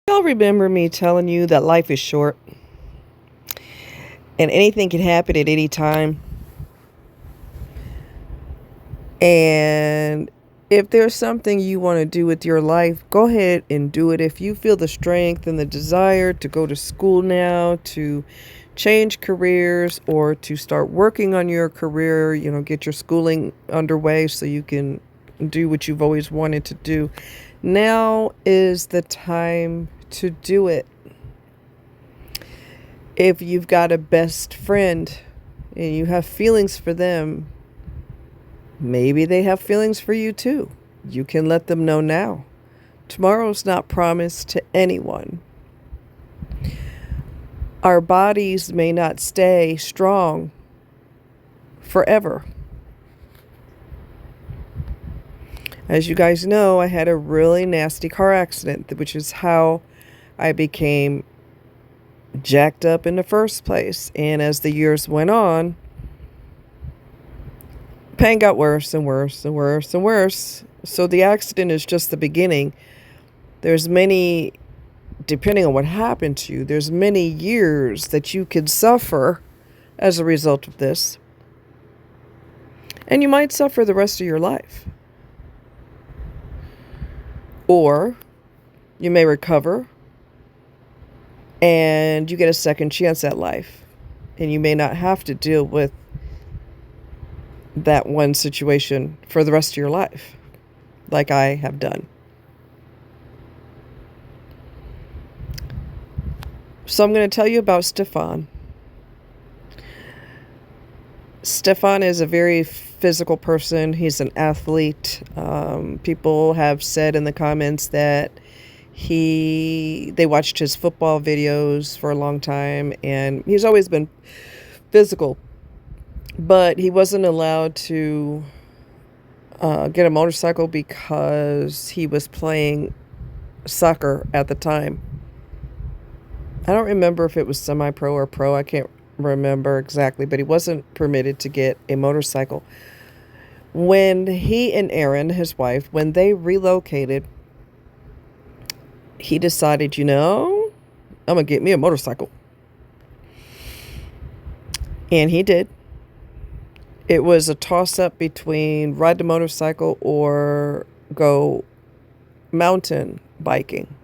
Y'all remember me telling you that life is short and anything can happen at any time? And if there's something you want to do with your life, go ahead and do it. If you feel the strength and the desire to go to school now, to change careers, or to start working on your career, get your schooling underway so you can do what you've always wanted to do, now is the time to do it. If you've got a best friend and you have feelings for them, maybe they have feelings for you too. You can let them know now. Tomorrow's not promised to anyone. Our bodies may not stay strong forever. As you guys know, I had a really nasty car accident, which is how I became jacked up in the first place. And as the years went on, pain got worse and worse and worse and worse. So the accident is just the beginning. There's many, depending on what happened to you, there's many years that you could suffer as a result of this. And you might suffer the rest of your life. Or you may recover and you get a second chance at life. And you may not have to deal with that one situation for the rest of your life, like I have done. So I'm going to tell you about Stefan. Stefan is a very physical person. He's an athlete. People have said in the comments that they watched his football videos for a long time, and he's always been physical, but he wasn't allowed to get a motorcycle because he was playing soccer at the time. I don't remember if it was semi-pro or pro. I can't remember exactly, but he wasn't permitted to get a motorcycle. When he and Erin, his wife, when they relocated, he decided, I'm going to get me a motorcycle. And he did. It was a toss-up between ride the motorcycle or go mountain biking.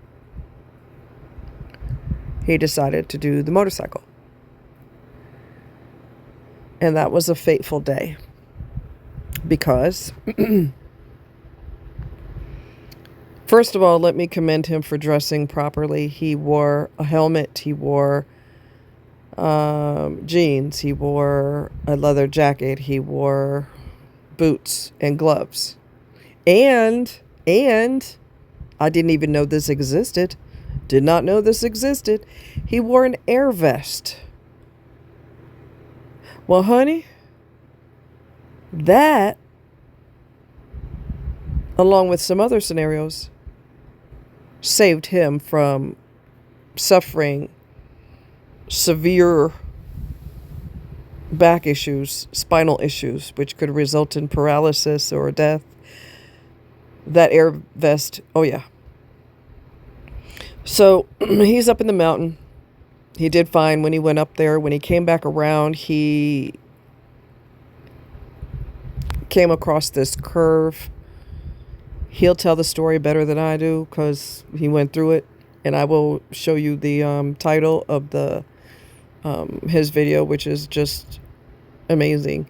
He decided to do the motorcycle. And that was a fateful day because, first of all, let me commend him for dressing properly. He wore a helmet. He wore jeans. He wore a leather jacket. He wore boots and gloves. And I didn't even know this existed. Did not know this existed. He wore an air vest. Well, honey, that, along with some other scenarios, saved him from suffering severe back issues, spinal issues, which could result in paralysis or death. That air vest, oh yeah. So he's up in the mountain. He did fine when he went up there. When he came back around, he came across this curve. He'll tell the story better than I do because he went through it. And I will show you the title of his video, which is just amazing.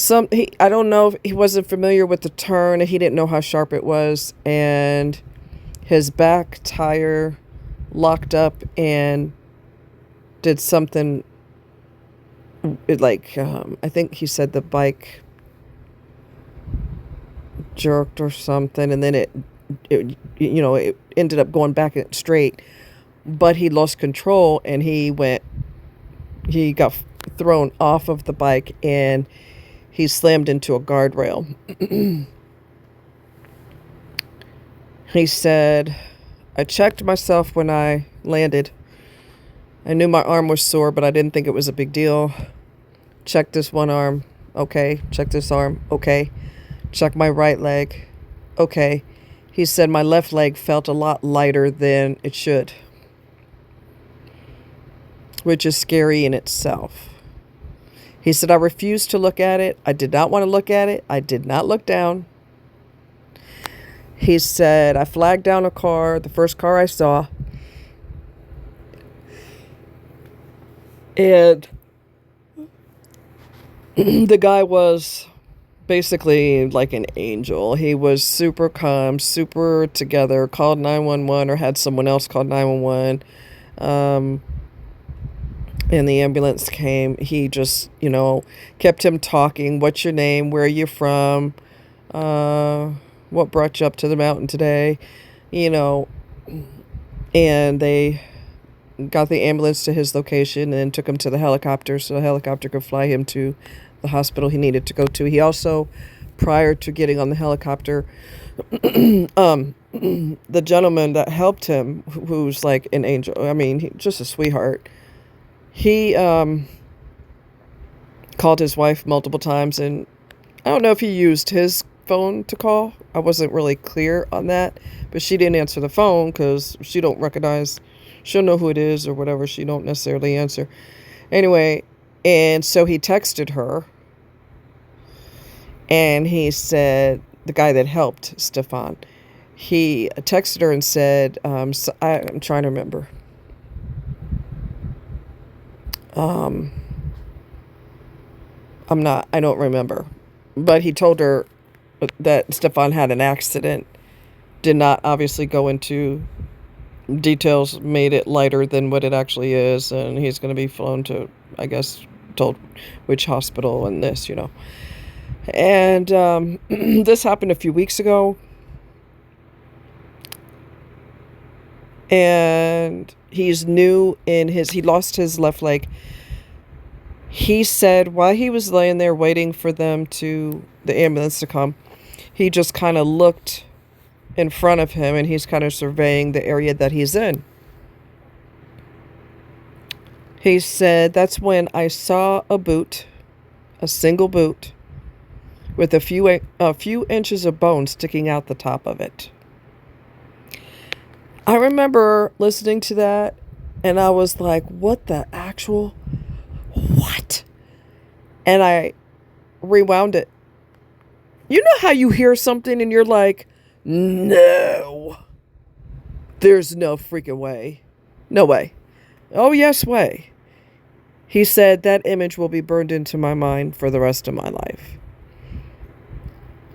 I don't know if he wasn't familiar with the turn. He didn't know how sharp it was. And his back tire locked up and did something I think he said the bike jerked or something, and then it ended up going back straight, but he lost control and he got thrown off of the bike and he slammed into a guardrail. He said, I checked myself when I landed. I knew my arm was sore, but I didn't think it was a big deal. Check this one arm. Okay. Check this arm. Okay. Check my right leg. Okay. He said, my left leg felt a lot lighter than it should, which is scary in itself. He said, I refused to look at it. I did not want to look at it. I did not look down. He said, I flagged down a car, the first car I saw. And the guy was basically like an angel. He was super calm, super together, called 911 or had someone else call 911. And the ambulance came. He just, kept him talking. What's your name? Where are you from? What brought you up to the mountain today? And they got the ambulance to his location and took him to the helicopter so the helicopter could fly him to the hospital he needed to go to. He also, prior to getting on the helicopter, the gentleman that helped him, who's like an angel, just a sweetheart, he called his wife multiple times, and I don't know if he used his phone to call. I wasn't really clear on that, but she didn't answer the phone because she don't recognize, she'll know who it is or whatever. She don't necessarily answer. Anyway, and so he texted her, and he said, the guy that helped Stefan, he texted her and said, I'm trying to remember. I don't remember. But he told her that Stefan had an accident, did not obviously go into details, made it lighter than what it actually is, and he's going to be flown to, I guess, told which hospital and this, And this happened a few weeks ago. And he's new in he lost his left leg. He said while he was laying there waiting for the ambulance to come, he just kind of looked in front of him and he's kind of surveying the area that he's in. He said, that's when I saw a single boot, with a few inches of bone sticking out the top of it. I remember listening to that and I was like, what the actual what? And I rewound it. You know how you hear something and you're like, no, there's no freaking way. No way. Oh, yes, way. He said that image will be burned into my mind for the rest of my life.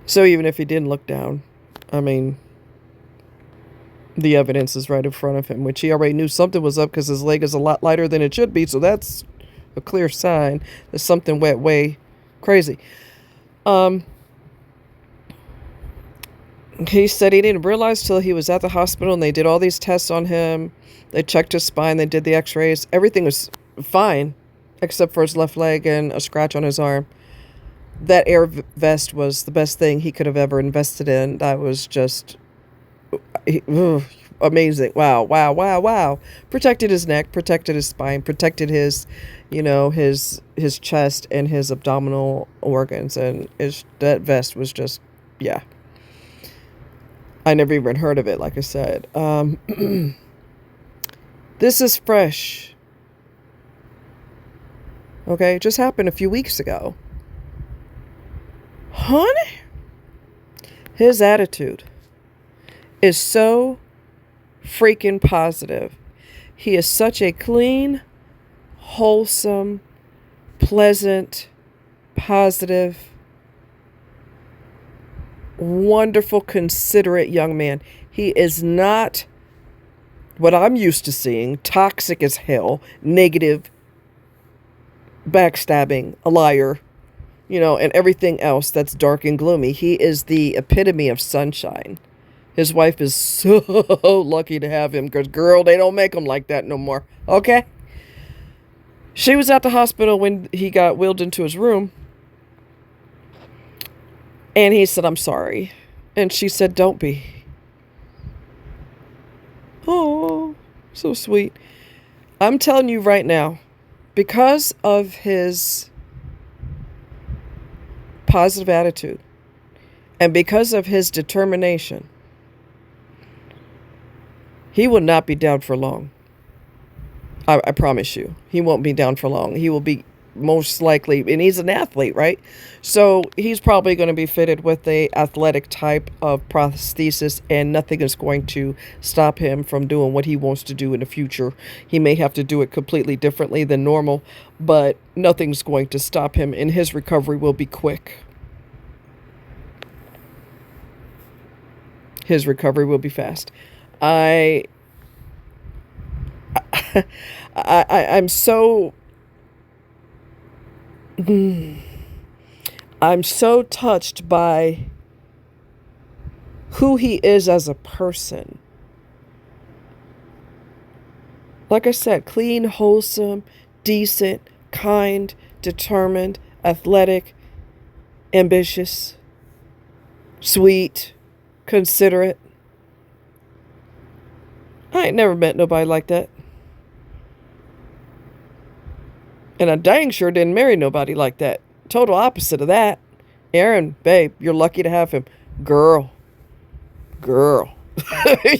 So even if he didn't look down, the evidence is right in front of him, which he already knew something was up because his leg is a lot lighter than it should be. So that's a clear sign that something went way crazy. He said he didn't realize till he was at the hospital and they did all these tests on him. They checked his spine. They did the x-rays. Everything was fine except for his left leg and a scratch on his arm. That air vest was the best thing he could have ever invested in. That was just amazing. Wow. Protected his neck, protected his spine, protected his, his chest and his abdominal organs. And that vest was just, yeah. I never even heard of it, like I said. This is fresh. Okay, it just happened a few weeks ago. Honey, his attitude is so freaking positive. He is such a clean, wholesome, pleasant, positive, wonderful, considerate young man. He is not what I'm used to seeing, toxic as hell, negative, backstabbing, a liar, and everything else that's dark and gloomy. He is the epitome of sunshine. His wife is so lucky to have him because, girl, they don't make them like that no more. Okay? She was at the hospital when he got wheeled into his room. And he said, I'm sorry. And she said, don't be. Oh, so sweet. I'm telling you right now, because of his positive attitude and because of his determination, He will not be down for long. I promise you. He won't be down for long. He will be most likely, and he's an athlete, right? So he's probably going to be fitted with a athletic type of prosthesis, and nothing is going to stop him from doing what he wants to do in the future. He may have to do it completely differently than normal, but nothing's going to stop him, and his recovery will be quick. His recovery will be fast. I I'm so I'm so touched by who he is as a person. Like I said, clean, wholesome, decent, kind, determined, athletic, ambitious, sweet, considerate. I ain't never met nobody like that. And I dang sure didn't marry nobody like that. Total opposite of that. Aaron, babe, you're lucky to have him. Girl.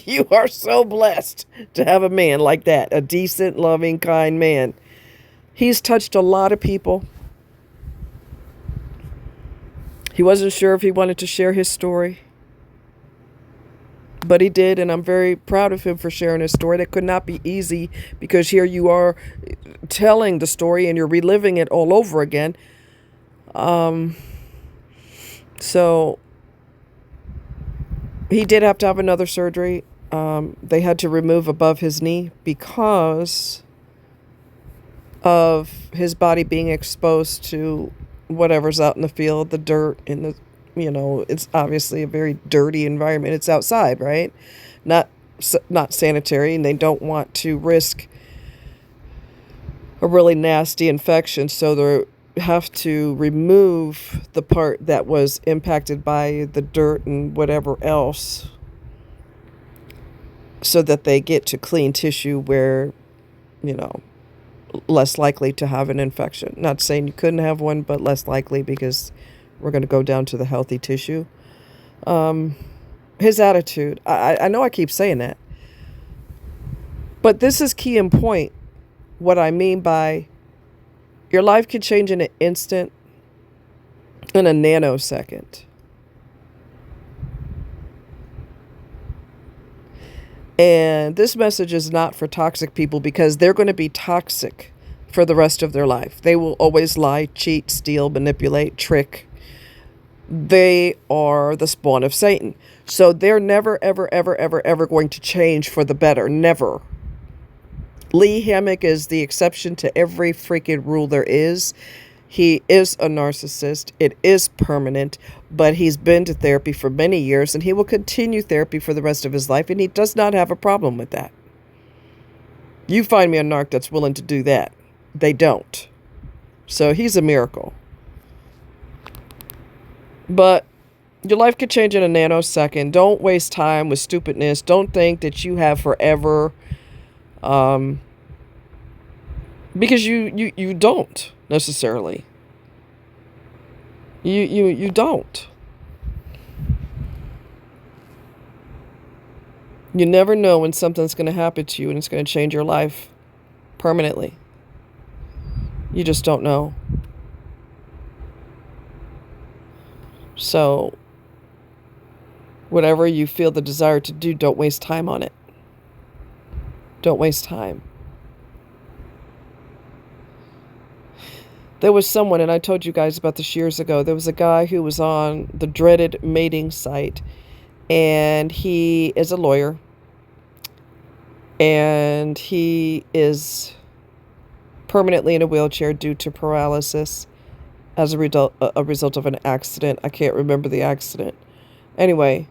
You are so blessed to have a man like that. A decent, loving, kind man. He's touched a lot of people. He wasn't sure if he wanted to share his story. But he did, and I'm very proud of him for sharing his story. That could not be easy, because here you are telling the story and you're reliving it all over again. So he did have to have another surgery. They had to remove above his knee because of his body being exposed to whatever's out in the field, the dirt and the, it's obviously a very dirty environment. It's outside, right? Not sanitary, and they don't want to risk a really nasty infection, so they have to remove the part that was impacted by the dirt and whatever else, so that they get to clean tissue where, less likely to have an infection. Not saying you couldn't have one, but less likely, because we're going to go down to the healthy tissue. His attitude, I know I keep saying that, but this is key and point. What I mean by your life can change in an instant, in a nanosecond. And this message is not for toxic people, because they're going to be toxic for the rest of their life. They will always lie, cheat, steal, manipulate, trick. They are the spawn of Satan. So they're never, ever, ever, ever, ever going to change for the better. Never. Lee Hammock is the exception to every freaking rule there is. He is a narcissist. It is permanent, but he's been to therapy for many years, and he will continue therapy for the rest of his life, and he does not have a problem with that. You find me a narc that's willing to do that. They don't. So he's a miracle. But your life could change in a nanosecond. Don't waste time with stupidness. Don't think that you have forever. Because you don't necessarily. You don't. You never know when something's going to happen to you and it's going to change your life permanently. You just don't know. So, whatever you feel the desire to do, don't waste time on it. Don't waste time. There was someone, and I told you guys about this years ago, there was a guy who was on the dreaded mating site, and he is a lawyer, and he is permanently in a wheelchair due to paralysis as a result of an accident. I can't remember the accident. Anyway,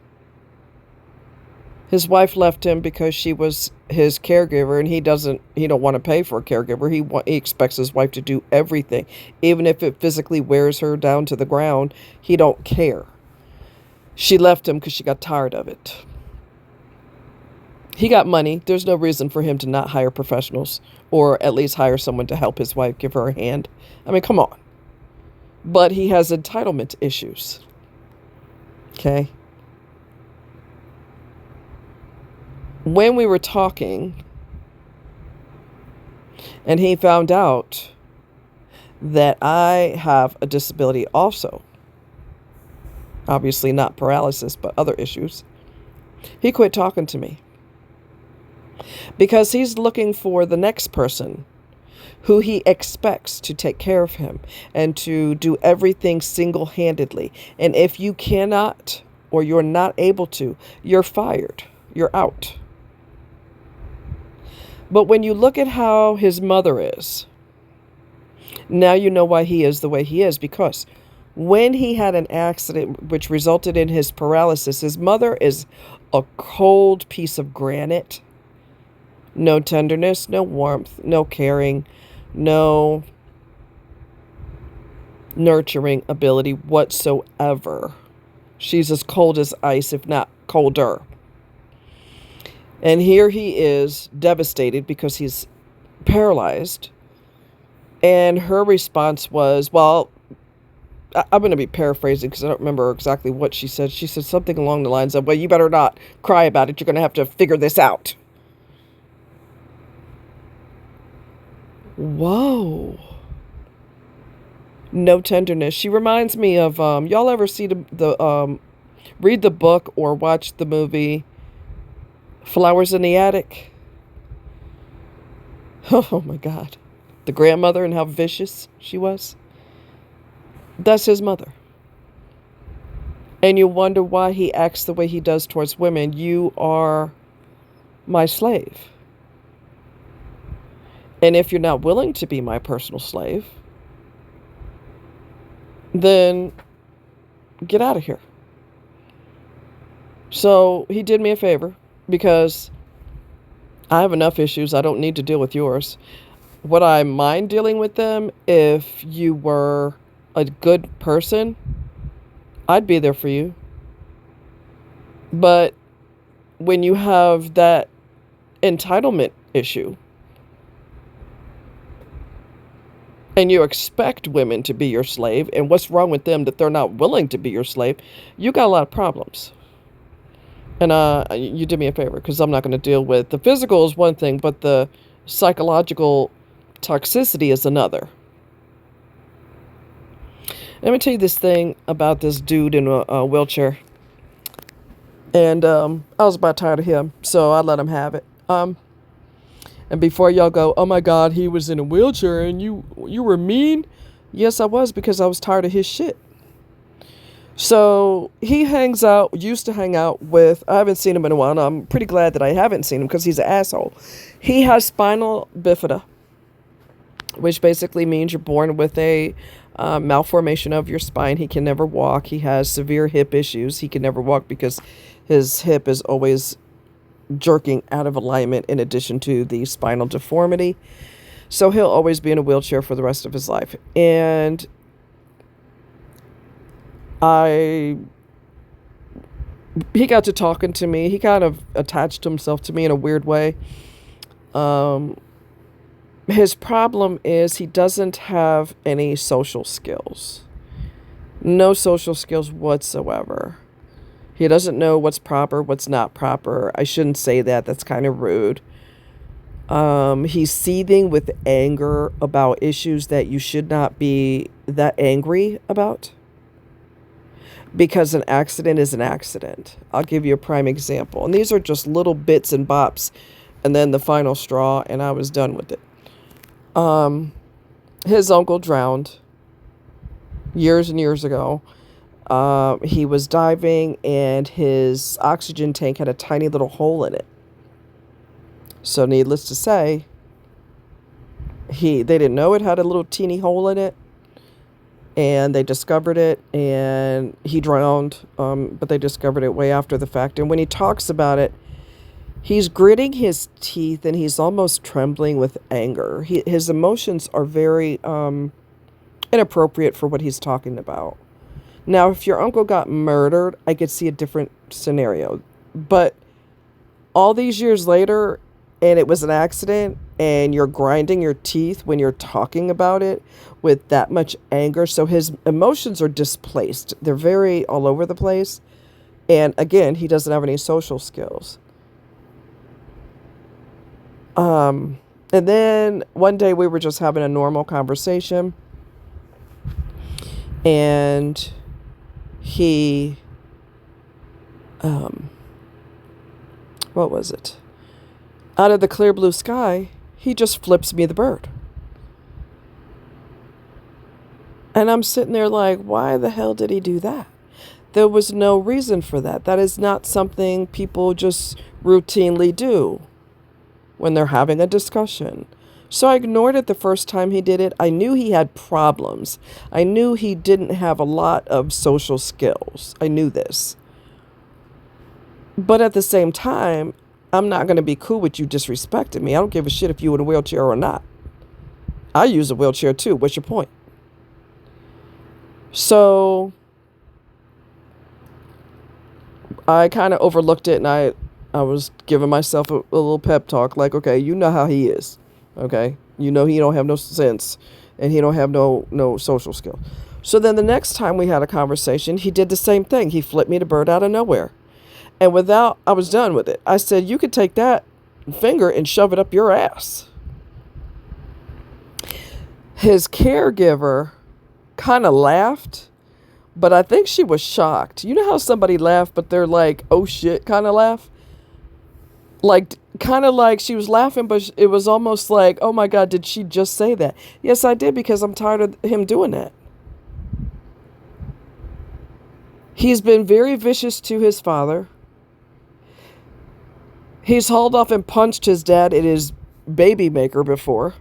his wife left him because she was his caregiver, and he don't want to pay for a caregiver. He expects his wife to do everything, even if it physically wears her down to the ground. He don't care. She left him because she got tired of it. He got money. There's no reason for him to not hire professionals, or at least hire someone to help his wife, give her a hand. I mean, come on. But he has entitlement issues. Okay? when we were talking and he found out that I have a disability also, obviously not paralysis, but other issues, he quit talking to me because he's looking for the next person who he expects to take care of him and to do everything single-handedly. And if you cannot or you're not able to, you're fired. You're out. But when you look at how his mother is, now you know why he is the way he is, because when he had an accident which resulted in his paralysis, his mother is a cold piece of granite. No tenderness, no warmth, no caring, no nurturing ability whatsoever. She's as cold as ice, if not colder. And here he is devastated because he's paralyzed. And her response was, well, I'm going to be paraphrasing because I don't remember exactly what she said. She said something along the lines of, well, you better not cry about it. You're going to have to figure this out. Whoa. No tenderness. She reminds me of, y'all ever see the read the book or watch the movie Flowers in the Attic? Oh my God. The grandmother and how vicious she was. That's his mother. And you wonder why he acts the way he does towards women. You are my slave. And if you're not willing to be my personal slave, then get out of here. So he did me a favor because I have enough issues. I don't need to deal with yours. Would I mind dealing with them if you were a good person? I'd be there for you. But when you have that entitlement issue and you expect women to be your slave, and what's wrong with them that they're not willing to be your slave, you got a lot of problems. And you did me a favor because I'm not going to deal with the physical is one thing, but the psychological toxicity is another. Let me tell you this thing about this dude in a wheelchair. And I was about tired of him, so I let him have it. And before y'all go, oh my God, he was in a wheelchair and you were mean. Yes, I was, because I was tired of his shit. So he used to hang out with, I haven't seen him in a while. And I'm pretty glad that I haven't seen him because he's an asshole. He has spinal bifida, which basically means you're born with a malformation of your spine. He can never walk. He has severe hip issues. He can never walk because his hip is always jerking out of alignment in addition to the spinal deformity. So he'll always be in a wheelchair for the rest of his life. And he got to talking to me. He kind of attached himself to me in a weird way. His problem is he doesn't have any social skills. No social skills whatsoever. He doesn't know what's proper, what's not proper. I shouldn't say that. That's kind of rude. He's seething with anger about issues that you should not be that angry about. Because an accident is an accident. I'll give you a prime example. And these are just little bits and bops. And then the final straw, and I was done with it. His uncle drowned years and years ago. He was diving and his oxygen tank had a tiny little hole in it. So needless to say, they didn't know it had a little teeny hole in it. And they discovered it, and he drowned, but they discovered it way after the fact. And when he talks about it, he's gritting his teeth, and he's almost trembling with anger. His emotions are very inappropriate for what he's talking about. Now, if your uncle got murdered, I could see a different scenario. But all these years later, and it was an accident, and you're grinding your teeth when you're talking about it with that much anger. So his emotions are displaced. They're very all over the place. And again, he doesn't have any social skills. And then one day we were just having a normal conversation, and he, what was it? Out of the clear blue sky, he just flips me the bird. And I'm sitting there like, why the hell did he do that? There was no reason for that. That is not something people just routinely do when they're having a discussion. So I ignored it the first time he did it. I knew he had problems. I knew he didn't have a lot of social skills. I knew this. But at the same time, I'm not going to be cool with you disrespecting me. I don't give a shit if you're in a wheelchair or not. I use a wheelchair too. What's your point? So I kind of overlooked it, and I was giving myself a little pep talk like, okay, you know how he is. Okay? You know he don't have no sense, and he don't have no social skill. So then the next time we had a conversation, he did the same thing. He flipped me the bird out of nowhere. And I was done with it. I said, you could take that finger and shove it up your ass. His caregiver kind of laughed, but I think she was shocked. You know how somebody laughed, but they're like, oh shit, kind of laugh? Like, kind of like she was laughing, but it was almost like, oh my God, did she just say that? Yes, I did, because I'm tired of him doing that. He's been very vicious to his father. He's hauled off and punched his dad in his baby maker before.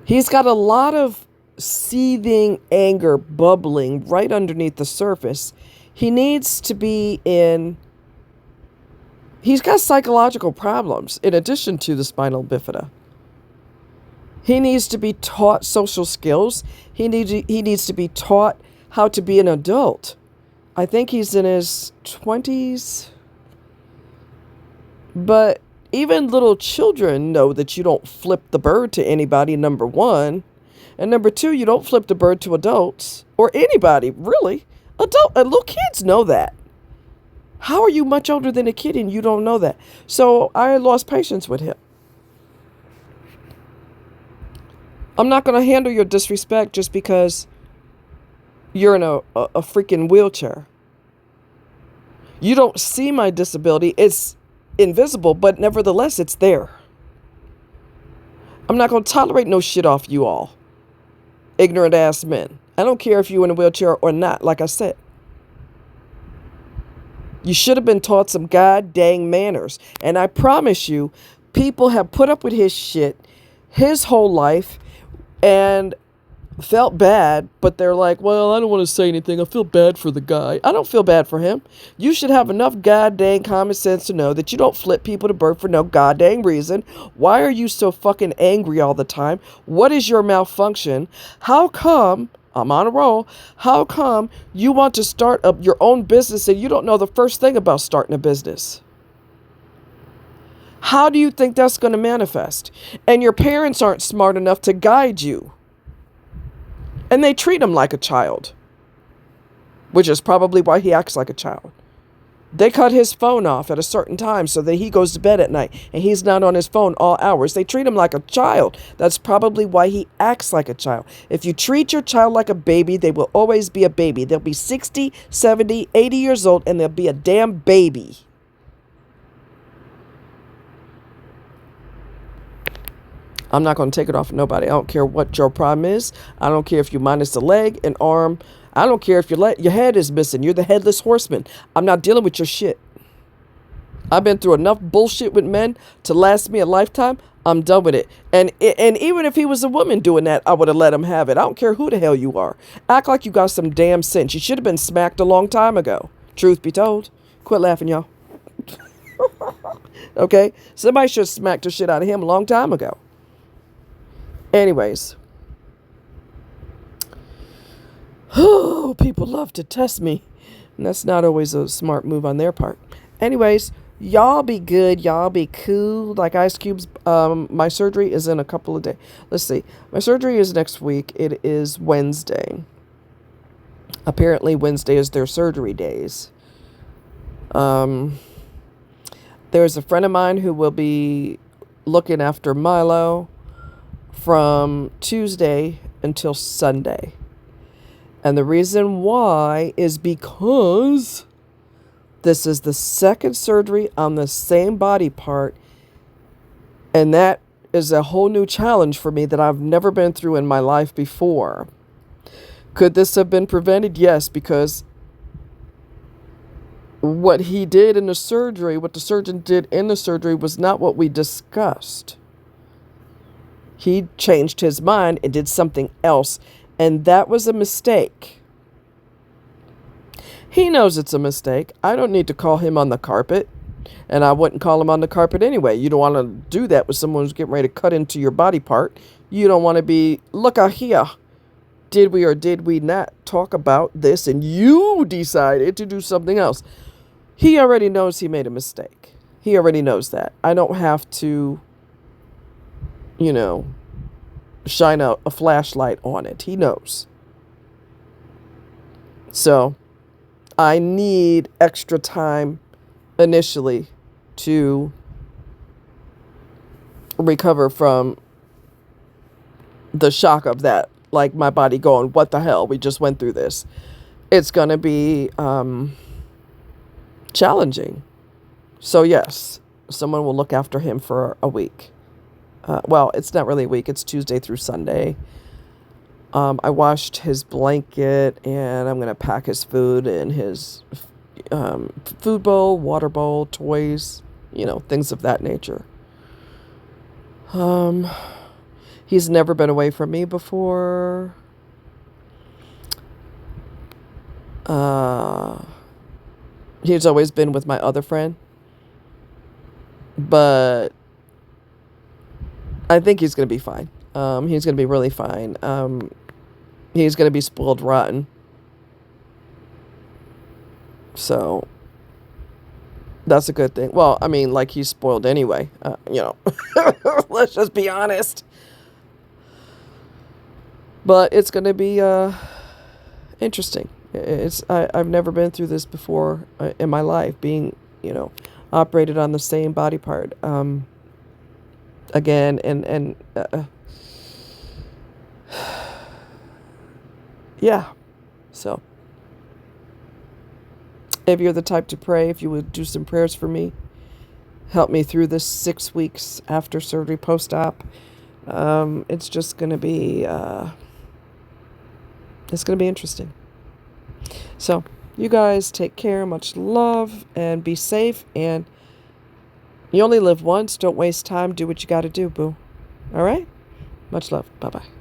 He's got a lot of seething anger bubbling right underneath the surface. He needs to be he's got psychological problems in addition to the spinal bifida. He needs to be taught social skills. He needs to be taught how to be an adult. I think he's in his 20s. But even little children know that you don't flip the bird to anybody, number one. And number two, you don't flip the bird to adults or anybody, really. Little kids know that. How are you much older than a kid and you don't know that? So I lost patience with him. I'm not going to handle your disrespect just because you're in a freaking wheelchair. You don't see my disability. It's invisible, but nevertheless, it's there. I'm not going to tolerate no shit off you all. Ignorant ass men. I don't care if you're in a wheelchair or not, like I said. You should have been taught some god dang manners. And I promise you, people have put up with his shit his whole life and felt bad, but they're like, well, I don't want to say anything. I feel bad for the guy. I don't feel bad for him. You should have enough god dang common sense to know that you don't flip people to bird for no god dang reason. Why are you so fucking angry all the time? What is your malfunction? How come, I'm on a roll, how come you want to start up your own business and you don't know the first thing about starting a business? How do you think that's going to manifest? And your parents aren't smart enough to guide you. And they treat him like a child, which is probably why he acts like a child. They cut his phone off at a certain time so that he goes to bed at night and he's not on his phone all hours. They treat him like a child. That's probably why he acts like a child. If you treat your child like a baby, they will always be a baby. They'll be 60, 70, 80 years old and they'll be a damn baby. I'm not going to take it off of nobody. I don't care what your problem is. I don't care if you minus a leg, an arm. I don't care if your head is missing. You're the headless horseman. I'm not dealing with your shit. I've been through enough bullshit with men to last me a lifetime. I'm done with it. And even if he was a woman doing that, I would have let him have it. I don't care who the hell you are. Act like you got some damn sense. You should have been smacked a long time ago. Truth be told. Quit laughing, y'all. Okay? Somebody should have smacked the shit out of him a long time ago. Anyways, people love to test me, and that's not always a smart move on their part. Anyways, y'all be good. Y'all be cool. Like Ice Cube's, my surgery is in a couple of days. Let's see. My surgery is next week. It is Wednesday. Apparently Wednesday is their surgery days. There's a friend of mine who will be looking after Milo from Tuesday until Sunday. And the reason why is because this is the second surgery on the same body part. And that is a whole new challenge for me that I've never been through in my life before. Could this have been prevented? Yes, because what he did in the surgery, what the surgeon did in the surgery was not what we discussed. He changed his mind and did something else, and that was a mistake. He knows it's a mistake. I don't need to call him on the carpet, and I wouldn't call him on the carpet anyway. You don't want to do that with someone who's getting ready to cut into your body part. You don't want to be, look out here. Did we or did we not talk about this and you decided to do something else? He already knows he made a mistake. He already knows that. I don't have to, shine a flashlight on it. He knows. So I need extra time initially to recover from the shock of that. Like my body going, what the hell? We just went through this. It's going to be challenging. So yes, someone will look after him for a week. Well, it's not really a week. It's Tuesday through Sunday. I washed his blanket, and I'm going to pack his food in his food bowl, water bowl, toys, things of that nature. He's never been away from me before. He's always been with my other friend. But I think he's going to be fine. He's going to be really fine. He's going to be spoiled rotten. So that's a good thing. Well, I mean, like he's spoiled anyway. Let's just be honest. But it's going to be interesting. I've never been through this before in my life, being, operated on the same body part again. And yeah. So if you're the type to pray, if you would do some prayers for me, help me through this 6 weeks after surgery, post-op. It's just going to be... it's going to be interesting. So, you guys take care, much love, and be safe. And you only live once. Don't waste time. Do what you got to do, boo. All right? Much love. Bye-bye.